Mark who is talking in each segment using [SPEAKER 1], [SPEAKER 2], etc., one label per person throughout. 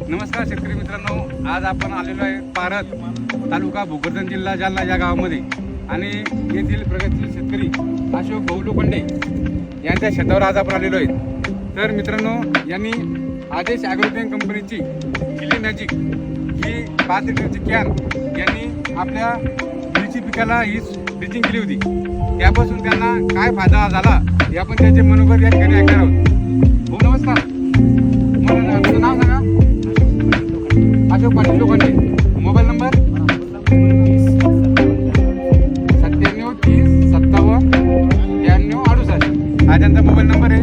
[SPEAKER 1] नमस्कार शेतकरी मित्रांनो, आज आपण आलेलो आहे पारत तालुका भोकरदन जिल्हा जालना या गावामध्ये आणि येथील प्रगतशील शेतकरी अशोक भाऊ लोखंडे यांच्या शेतावर आज आपण आलेलो आहे। तर मित्रांनो, यांनी आदेश ॲग्रोकेम कंपनीची चिली मॅजिक ही 5 लिटरची कॅन यांनी आपल्या मिरची पिकाला ही ड्रिचिंग केली होती। त्यापासून त्यांना काय फायदा झाला हे आपण त्याचे मनोगत या ठिकाणी ऐकणार आहोत। भाऊ नमस्कार, मला तुझं नाव सांगा। अशोक पाटील लोखंडे, मोबाईल नंबर 9730579368 हा त्यांचा मोबाईल नंबर आहे।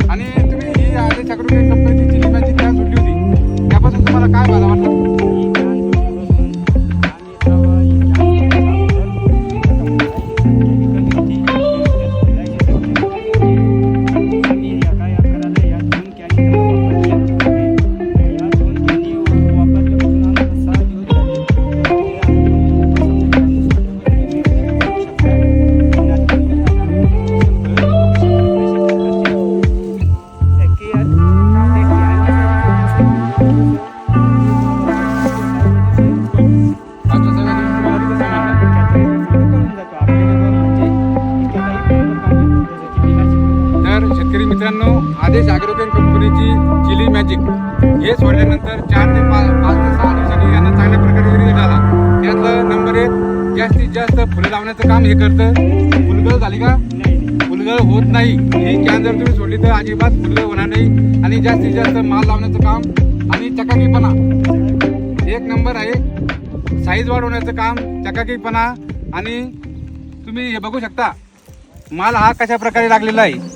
[SPEAKER 1] आणि तुम्ही ही आदेश ॲग्रोकेम कंपनीची चिली मॅजिक कॅन सुटली होती, त्यापासून तुम्हाला काय फायदा वाटला? शेतकरी मित्रांनो, आदेश ॲग्रोकेम कंपनीची चिली मॅजिक हे सोडल्यानंतर 4 ते 5 ते 6 दिवसांनी यांना चांगल्या प्रकारे रिझल्ट आला। त्यातलं नंबर 1, जास्तीत जास्त फुलं लावण्याचं काम हे करतं। फुलगळ झाली का? फुलगळ होत नाही। ही कॅन जर तुम्ही सोडली तर अजिबात फुलगळ होणार नाही आणि जास्तीत जास्त माल लावण्याचं काम आणि चकाकीपणा 1 नंबर आहे। साईज वाढवण्याचं काम, चकाकीपणा आणि तुम्ही हे बघू शकता माल हा कशा प्रकारे लागलेला आहे।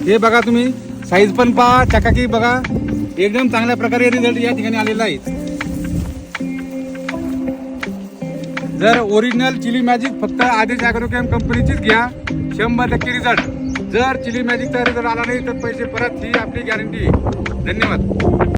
[SPEAKER 1] हे बघा, तुम्ही साईज पण पहा, चकाकी बघा, एकदम चांगल्या प्रकारे रिझल्ट या ठिकाणी आलेला आहे। जर ओरिजिनल चिली मॅजिक फक्त आदेश ॲग्रोकेम कंपनीचीच घ्या, 100% रिझल्ट। जर चिली मॅजिकचा रिझल्ट आला नाही तर पैसे परत, ही आपली गॅरंटी। धन्यवाद।